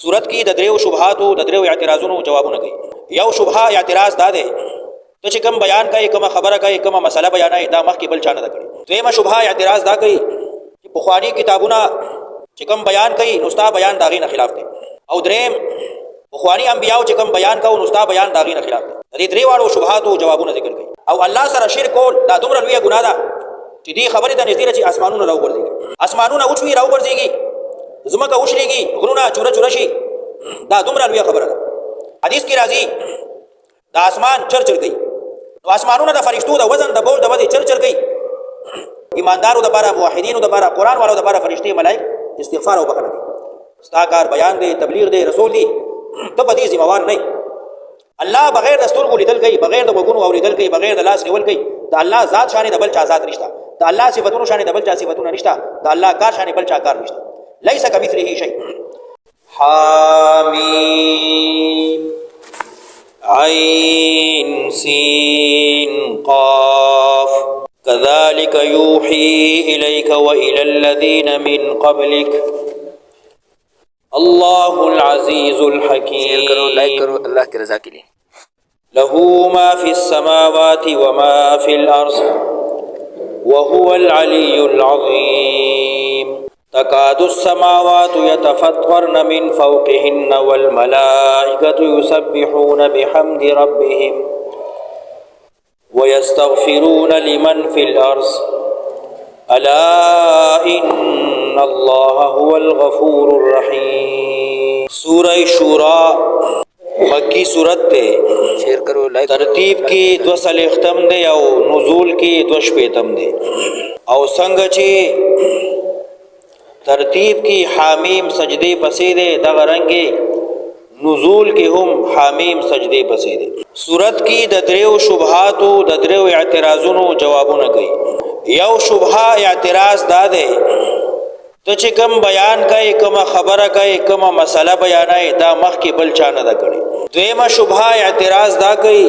صورت کې د دریو شبهاتو د دریو اعتراضونو جوابونه کوي. یو شبهه اعتراض دا دی ته چې کوم بیان کوي، کوم خبره کوي، کوم مسله بیانوي، دا مخکې بل چا نه ده کړې. دویمه شبهه اعتراض دا کوي چې پخواني کتابونه چې کوم بیان کوي نو ستا بیان د هغې نه خلاف دی. او دریم پخواني انبیاو چې کوم بیان کوي نو ستا بیان د هغې نه خلاف دی. د دې درې واړو شبهاتو جوابونه ذکر کوي. او الله سره شرک کول دا دومره لویه ګناه ده چې دې خبرې ته نږدې ده چې اسمانونه راوغورځېږي، اسمانونه وچوي راوغورځېږي، ځمکه وشلېږي، غرونه چوره چوره شي. دا دومره لویه خبره ده. حدیث کې راځي دا اسمان چرچر کوي، نو اسمانونه د فرشتو د وزن د بوج د ودې چرچر کوي. ایماندارو دپاره، موحدینو دپاره، قرآن والو دپاره فرشتې ملائک استغفار او بخښنه کوي. ستا کار بیان دی، تبلیغ دی، رسول دی، ته په دې ذمہوار نه یې. الله بغیر د سترګو لیدل کوي، بغیر د غوږونو اورېدل کوي، بغیر د لاس نیول کوي. د الله ذات شانې د بل چا ذات نشته، د الله صفتونو شانې د بل چا صفتونه نشته، د الله کار شانې بل چا کار نشته. لیس کمثله شیء. حامیم عین سین قاف كذلك يوحي إليك وإلى الذين من قبلك الله العزيز الحكيم. لائک کرو اللہ کی رضا کے لیے. له ما في السماوات وما في الأرض وهو العلي العظيم. تكاد السماوات يتفطرن من فوقهن والملائكة يسبحون بحمد ربهم ويستغفرون لمن في الأرض ألا إن الله هو الغفور الرحيم. سورہ شورى مکی صورت تے، شیئر کرو لائک. ترتیب کی 2 دے او نزول کی 2 دے. او سنگ چی ترتیب کی حامیم سجدے پسے دے، دغه رنگے نزول کی هم حامیم سجدے پسے دے. صورت کی د دریو شبهاتو د دریو اعتراضونو جوابونه کوي. یو شبهه اعتراض دا دی ته چې کوم بیان کوي، کوم خبره کوي، کوم مسله بیانوي، دا مخکې بل چا نه ده کړې. دویمه شبهه اعتراض دا کوي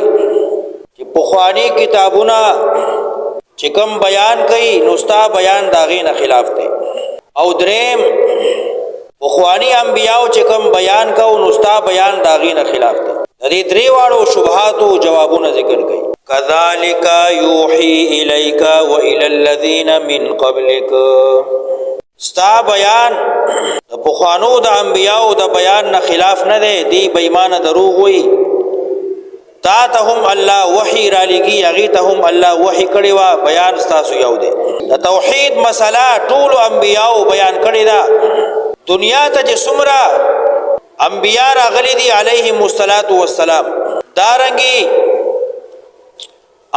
چې پخواني کتابونه چې کوم بیان کوي نو ستا بیان د هغې نه خلاف دی. او دریم پخواني انبیاو چې کوم بیان کوي نو ستا بیان د هغې نه خلاف دی. د دې درې واړو شبهاتو جوابونه ذکر کوي. كذلك يوحي إليك وإلى الذين من قبلك. ستا بیان د پخوانو د انبیاو د بیان نه خلاف نه دی، دی بې ایمانه دروغ وایي. تا ته هم الله وحی را لګي، هغې ته هم الله وحی کړې وه، بیان ستاسو یو دی. د توحید مسله ټولو انبیاو بیان کړې ده. دنیا ته چې څومره انبیا راغلي دي علیهم الصلاة والسلام، دارنګې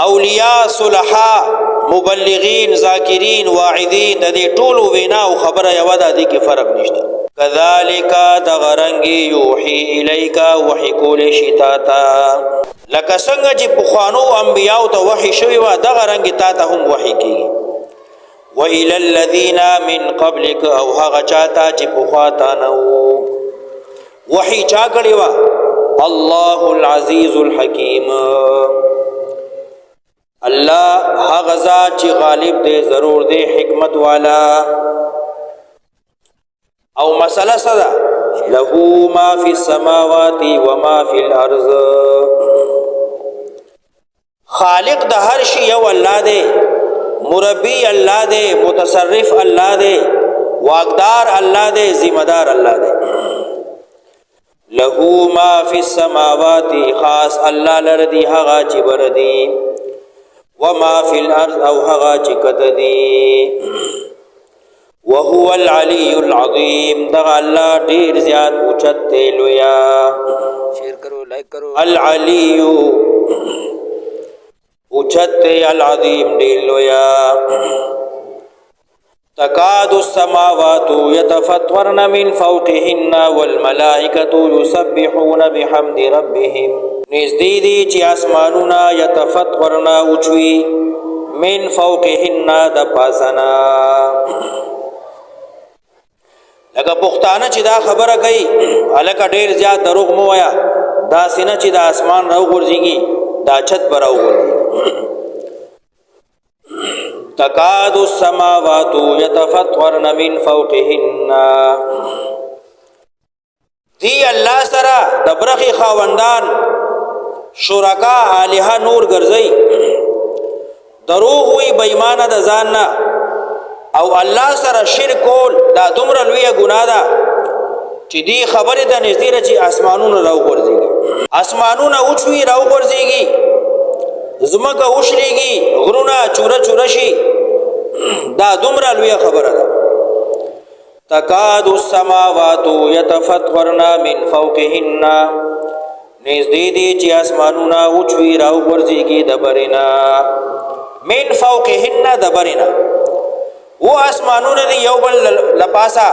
اولیاء، صلحاء، مبلغین، ذاکرین، واعظین، د دې ټولو وینا او خبره یوه ده، دې کې فرق نشته. کذالک دغه رنګې یوحي الیک وحی کولی شي تا ته، لکه څنګه چې پخوانو انبیاو ته وحی شوې وه دغه رنګې تا ته هم وحی کېږي. وإلى الذین من قبلک، او هغه چا ته چې پخوا تا نه وو وحی چا کړې وه؟ الله العزیز الحکیم. اللہ هغه ذات چې غالب دی، ضرور دی، حکمت والا. او مسئله صدا له ما فی السماوات وما فی الارض. خالق د هر شی یو الله دی، مربی الله دی، متصرف الله دی، واقدار الله دی، ذمہ دار الله دی. له ما فی السماوات، خاص الله لردی هغه چې بردی، وما فی الارض، او هغه چې کته دي. وهو العلی العظیم، دغه الله ډیر زیات اوچت دی، لویا. شیئر کرو لائک کرو. العلی اوچت دی، العظیم ډیر لویا. تکاد السماوات يتفطرن من فوقهن والملائکة يسبحون بحمد ربهم. نزدې دي چې اسمانونه یتفطرن اوچوي، من فوقهن د پاسنا. لکه پښتانه چې دا خبره کوي هلکه ډېر زیات دروغ مه وایه، داسې نه چې د اسمان راوغورځېږي، دا چت به راوغورځېږي. تکاد السماوات يتفطرن من فوقهن، دی الله سره د برخي خاوندان شرکا الها نور ګرځي دروغ وی بېمانه د ځان نه او الله سره شرک کول دا دومره لویه ګناه ده چې دی خبره ده نږدې ده چې اسمانونه راو ورځيږي اسمانونه اوچوي راو ورځيږي زمکه وشليږي غرونه چوره چوره شي دا دومره لویه خبره ده تکاد السماوات يتفطرن من فوقهن نږدې دي چې اسمانونه اوچوي راو ورځيږي د برینا من فوقهن د برینا و اسمانونه دی یو بل لپاسا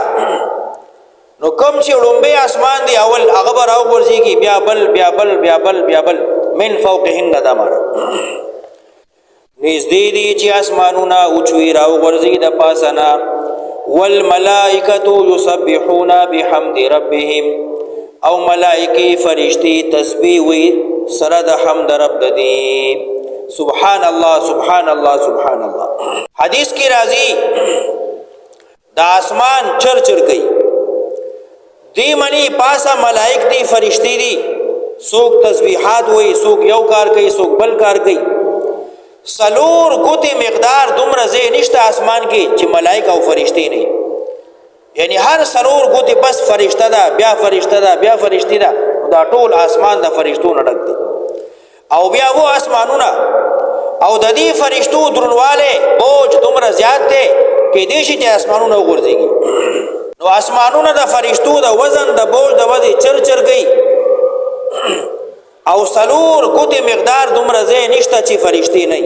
نو کم چې لومبه اسمان دی اول هغه به راو ورځيږي بیا بل بیا بل بیا بل بیا بل من فوقهن دمر نږدې دي چې اسمانونه اوچوي راو ورځي د پاسنا والملائکه یسبحون بحمد ربهم او ملائکی فرشتي تسبیح وی سره د حمد رب ددی سبحان الله سبحان الله سبحان الله حدیث کی راضی دا اسمان چر چر گئی دی منی پاسا ملائک دی فرشتي دی سوک تسبیحات وی سوک یو کار کوي سوک بل کار کوي سلور ګوتې مقدار دومره زی نشته اسمان کې چې ملائک او فرشتي نه یعنی هر سلور ګوتې بس فرشته ده بیا فرشته ده بیا فرشتي ده دا ټول اسمان د فرشتو نه ډک دی او بیا وو اسمانونه او د دې فرشتو درنواله بوج دومره زیات دی کې دې شي چې اسمانونه وګرځيږي نو اسمانونه د فرشتو د وزن د بوج د وزن چر چر گئی او سلور ګوتې مقدار دومره زی نشته چې فرشتي نه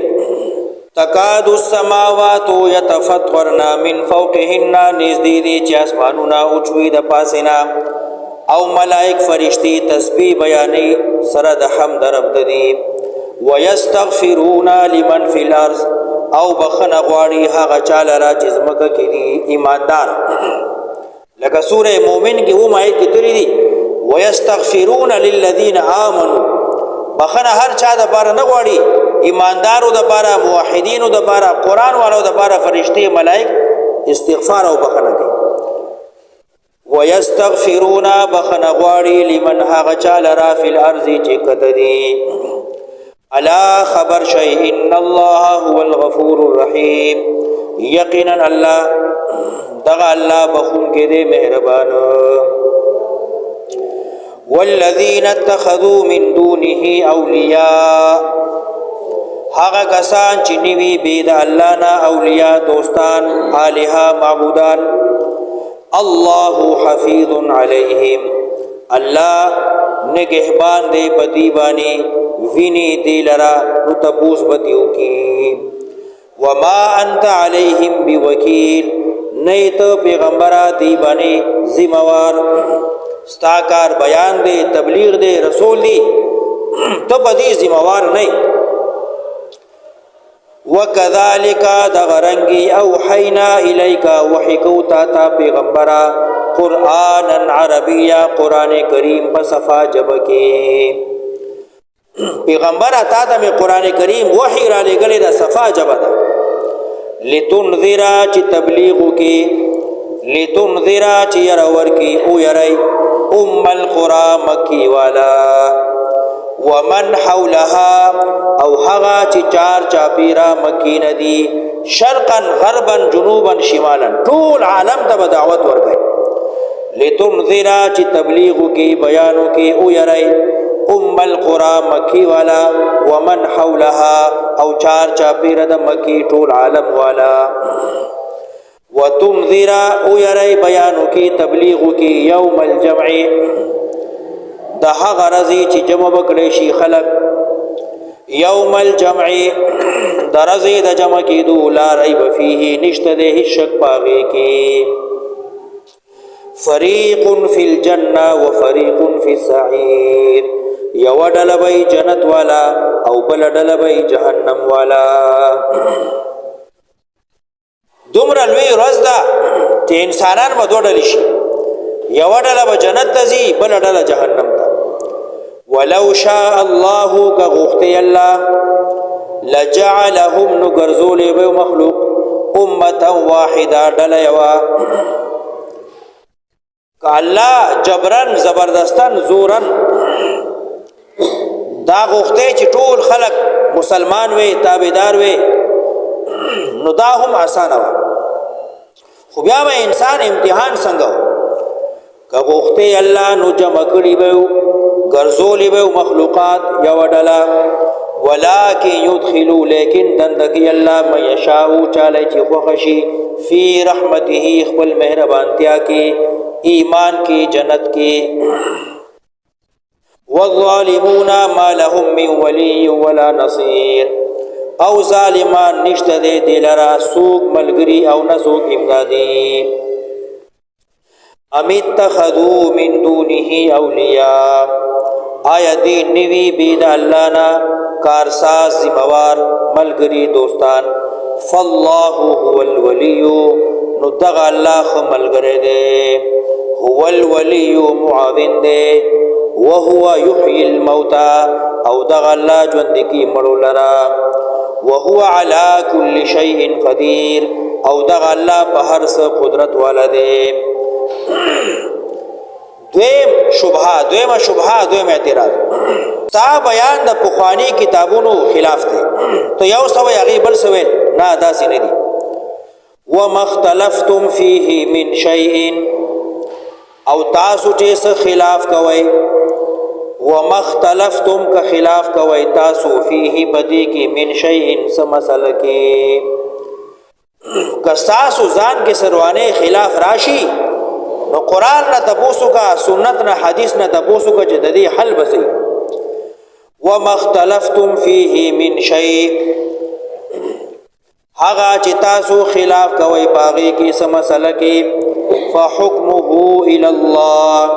تکاد السماوات يتفطرن من فوقهن نږدې دي چې اسمانونه اوچوي د پاسینا او ملائک فرشتي تسبیح بیانې سره د حمد رب ددي ويستغفرون لمن في الارض او بخنه غواړي هغه چاله را چې زمکه کې دي ایماندار لکه سوره مومن کې و مایت کې تری دي ويستغفرون للذين امنوا بخنه هر چا د بار نه غواړي ایماندارو د بار موحدینو د بار قران والو د بار فرشتي ملائک استغفار او بخنه کوي ويستغفرون بخنه غواړي لمن هغه چا لرا فی الارض چې کتدي الا خبر شيء ان الله هو الغفور الرحیم یقینا الله دغه الله بخون کې دې مهربان والذین اتخذوا من دونه اولیاء هغه کسان چې نیوی بيد الله نه اولیاء دوستان الها معبودان الله حفیظ علیهم الله نگهبان دې پدی باندې ویني دې لرا نو تپوس بدیو کی وما انت علیهم بوکیل نیت پیغمبره دی باندې ذمہوار ستاکار بیان دے تبلیغ دے رسول دی تو بدی ذمہوار نہیں وَكَذَلِكَ دَغَرَنْگِ أَوْحَيْنَا إِلَيْكَ وحکو تاتا پیغمبرا قرآنًا عربیہ قرآن کریم بصفا جبکی پیغمبرا تاتا میں قرآن کریم وحی را لے گلے دا صفا جبدا لِتُنذِرَا چی تبلیغو کی لِتُنذِرَا چی یرور کی او یرائی القرى مکی والا ومن حولها او هغا چی چار چاپیرا مکی ندی شرقا غربا جنوبا شمالا طول عالم تا دعوت ورگئی لتنذرا چی تبلیغو کی بیانو کی او یرائی القرى مکی والا ومن حولها او چار چاپیرا دا مکی طول عالم والا وتنذرا او یرائی بیانو کی تبلیغو کی یوم الجمع دا هغه رضی چې جمع بکړي شي خلق یوم الجمع دا رضی د جمع کېدو لا ریب فیه نشته د هیڅ شک پاغي کې فریق فی الجنه وفریق فی السعیر یو ډله به جنت والا او بل ډله به جهنم والا دومره لوی ورځ ده چې انسانان به دوه ډلې شي یو ډله به جنت ته ځي بل ډله جهنم ته ولو شاء الله كغختي الله لجعلهم نغرزول به مخلوق امه واحده دليوا که الله جبرن زبردستن زورن دا غوښته چې ټول خلق مسلمان وي تابعدار وي نو دا هم آسانه و خو بیا به انسان امتحان څنګه که غوښته الله نو جمع کړي به ګرځولي به مخلوقات یو ډله ولکن يدخلوا لیکن دندگی الله من یشاء چاله چې خوښ شي فی رحمته خپل مهربانتیا کې ایمان کې جنت کې والظالمون ما لهم من ولي ولا نصير او ظالمان نشته دې دلرا سوق ملګری او نسوق امدادي ام اتخذوا من دونه اولیاء آیا دې نیوی بيد الله نا کارساز ذمہوار ملګری دوستان فالله هو الولي نو دغه الله خو ملګری دی هو الولي معاون دی وهو يحيي الموتى او دغه الله ژوند کی مړو لرا وهو على كل شيء قدير او دغه الله په هر څه قدرت والا دی دویم شبهه اعتراض تا بیان د پخوانی کتابونو خلاف دی تو یو سوی هغه بل سوی نه داسې نه دي وما اختلفتم فيه من شيء او تاسو چې څه خلاف کوئ وما اختلفتم کا خلاف کوئ تاسو فيه بدی کې من شيء څه مسله کې کستاسو ځان کې سروانه خلاف راشي نو قرآن نه تاسو کا سنت نه حدیث نه تاسو کا جدي حل بسي وما اختلفتم فيه من شيء هغه چې تاسو خلاف کوي باغی کې څه مسله کې فحكمه الى الله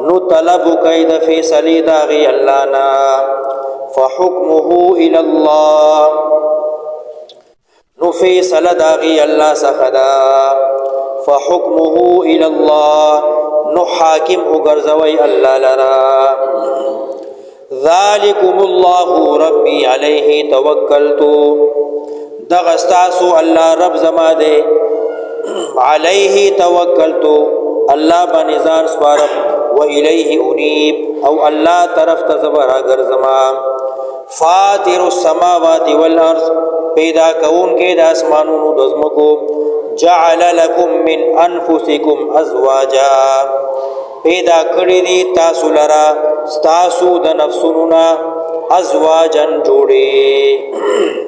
نو طلب کوي د فیصله داغي الله نا فحكمه الى الله نو فیصله داغي الله څخه دا فحكمه الى الله نو حاکم وګرځوي الله لرا ذالکم الله ربي عليه توکلت دغستاسو الله رب زما دے علیه توکلت الله باندې ځان سپارم و الیه انیب او الله طرف ته زبر ګرځما فاطر السماوات والارض پیدا کون کې د اسمانونو د زمکو جعل لكم من انفسکم ازواجا پیدا کړی دي تاسو لرا تاسو د نفسونو نا ازواجن جوړي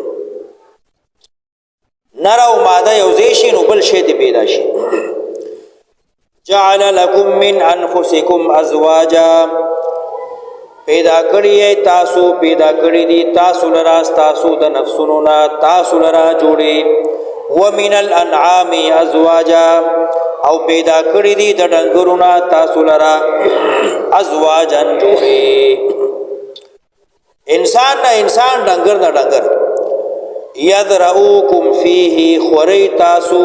نر او ماده یوځای شي نو بل شی ته پیدا شي جعل لكم من انفسکم ازواجا پیدا کړی تاسو پیدا کړی دي تاسو لرا تاسو د نفسونو نا تاسو لرا جوړي ومن الانعام ازواجا او پیدا کړی دي د ډنګرو نا تاسو لرا ازواجن جوړي انسان نه انسان ډنګر نه ډنګر یذرؤکم فیه خوری تاسو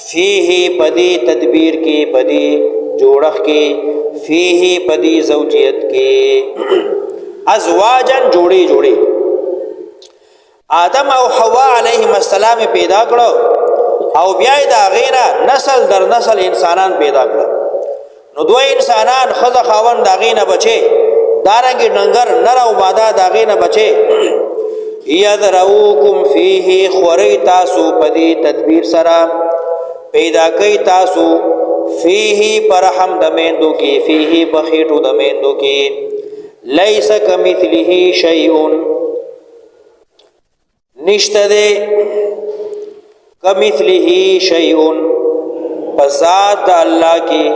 فیه پدی تدبیر کی پدی جوڑخ کی فیه پدی زوجیت کی ازواجن جوڑی جوڑی آدم او حوا علیہم السلام پیدا کړو او بیا دا غینا نسل در نسل انسانان پیدا کړو نو دوی انسانان خزه خاون دا غینا بچي دارنګ ډنګر نر او ماده دا غینا بچي یذرؤکم فیه خوری تاسو پدی تدبیر سرا پیدا کئی تاسو فیه پرحم دمیندو کی فیه بخیٹو دمیندو کی لیس کمثله شیئن نشت دے کمثله شیئن پذات دا اللہ کی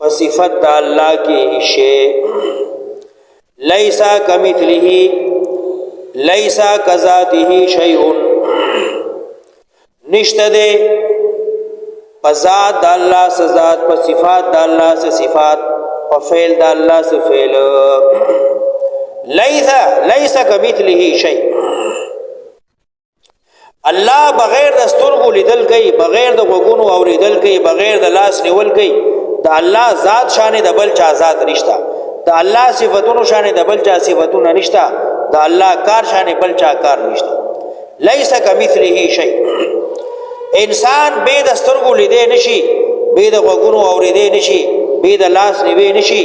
پصفت دا اللہ کی شیء لیسا کمثله لیسا کذاته شیئن نشت دے پذات دا اللہ سے ذات پا صفات دا اللہ سے صفات پا فعل دا اللہ سے فعل لیسا کمثله شیء اللہ بغیر د سترګو لیدل کوي بغیر د غوګونو اوریدل کوي بغیر د لاس نیول کوي د الله ذات شان د بل چا ذات نشتا د الله صفاتونو شان د بل چا صفاتونه نشتا د الله کار شان بل چا کار نشتا لیس کمثله شیء انسان بے د سترګو لیدې نشي، بے د غوږونو اورېدې نشي، بے د لاس نیوې نشي،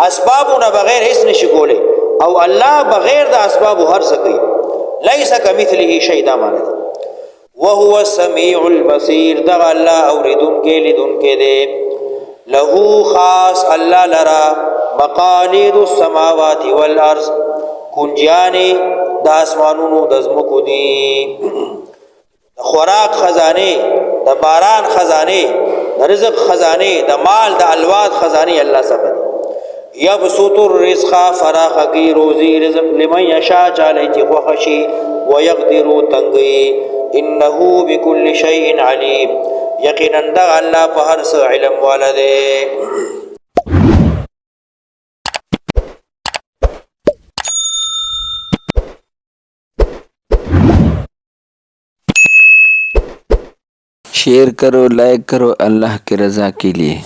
اسبابونه بغیر هیڅ نشي کولی، او الله بغیر د اسبابو هر څه کوي. لیس کمثله شیء، دا معنی ده. وهو السمیع البصیر، دغه الله اوریدونکی لیدونکی دی. له خاص الله لرا مقالید السماوات والارض، کنجیانی د اسمانونو د ځمکو دي، د خوراک خزانه، د باران خزانه، د رزق خزانه، د مال د الواد خزانه الله څخه دي. یبسط الرزق، فراخ کی روزی رزق، لمن یشاء، چاله چې خوښ شي، ويقدر تنگي، انه بكل شيء عليم، یقینا د الله په هر څه علم والده. शेयर करो, लाइक करो अल्लाह की रज़ा के लिए।